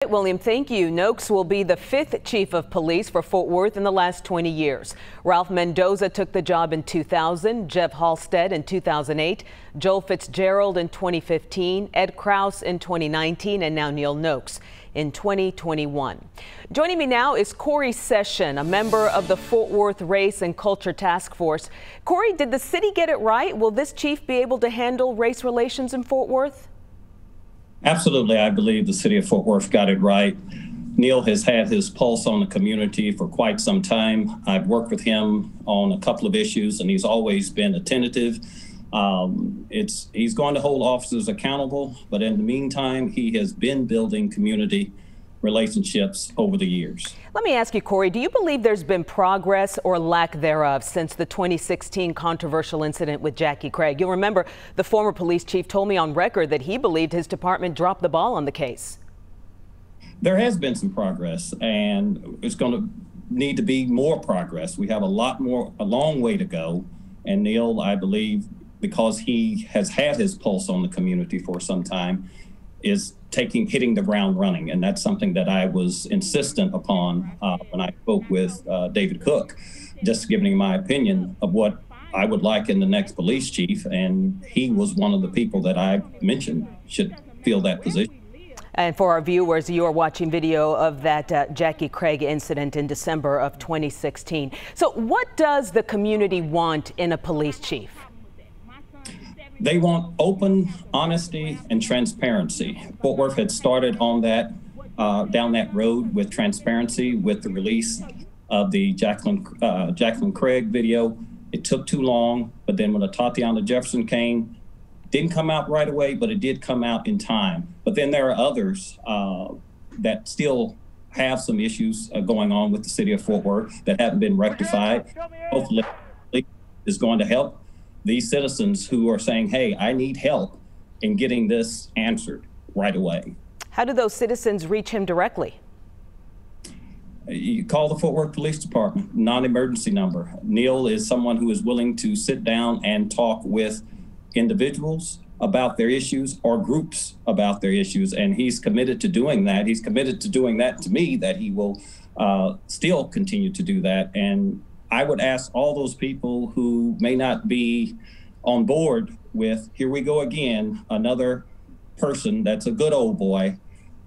William, thank you. Noakes will be the 5th chief of police for Fort Worth in the last 20 years. Ralph Mendoza took the job in 2000, Jeff Halstead in 2008, Joel Fitzgerald in 2015, Ed Kraus in 2019, and now Neil Noakes in 2021. Joining me now is Corey Session, a member of the Fort Worth Race and Culture Task Force. Corey, did the city get it right? Will this chief be able to handle race relations in Fort Worth? Absolutely. I believe the city of Fort Worth got it right. Neil has had his pulse on the community for quite some time. I've worked with him on a couple of issues, and he's always been attentive. He's going to hold officers accountable, but in the meantime, he has been building community relationships over the years. Let me ask you, Corey, do you believe there's been progress or lack thereof since the 2016 controversial incident with Jackie Craig? You'll remember the former police chief told me on record that he believed his department dropped the ball on the case. There has been some progress, and it's going to need to be more progress. We have a long way to go. And Neil, I believe, because he has had his pulse on the community for some time, is hitting the ground running. And that's something that I was insistent upon when I spoke with David Cook, just giving my opinion of what I would like in the next police chief. And he was one of the people that I mentioned should fill that position. And for our viewers, you are watching video of that Jackie Craig incident in December of 2016. So what does the community want in a police chief? They want open honesty and transparency. Fort Worth had started on that, down that road with transparency with the release of the Jacqueline Craig video. It took too long, but then when the Tatiana Jefferson came, didn't come out right away, but it did come out in time. But then there are others that still have some issues going on with the city of Fort Worth that haven't been rectified. Hopefully, is going to help these citizens who are saying, hey, I need help in getting this answered right away. How do those citizens reach him directly? You call the Fort Worth Police Department, non-emergency number. Neil is someone who is willing to sit down and talk with individuals about their issues or groups about their issues, and he's committed to doing that. He's committed to doing that to me, that he will still continue to do that. And I would ask all those people who may not be on board with, here we go again, another person that's a good old boy,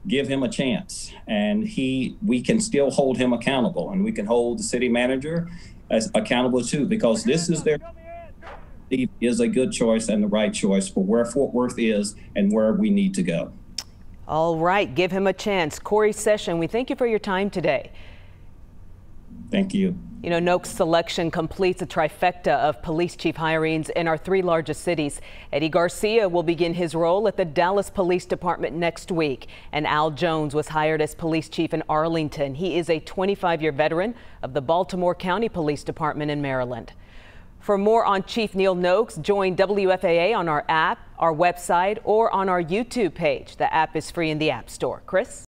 give him a chance. And we can still hold him accountable, and we can hold the city manager as accountable too, because this is is a good choice and the right choice for where Fort Worth is and where we need to go. All right, give him a chance. Corey Session, we thank you for your time today. Thank you. You know, Noakes' selection completes a trifecta of police chief hirings in our 3 largest cities. Eddie Garcia will begin his role at the Dallas Police Department next week. And Al Jones was hired as police chief in Arlington. He is a 25-year veteran of the Baltimore County Police Department in Maryland. For more on Chief Neil Noakes, join WFAA on our app, our website, or on our YouTube page. The app is free in the App Store. Chris?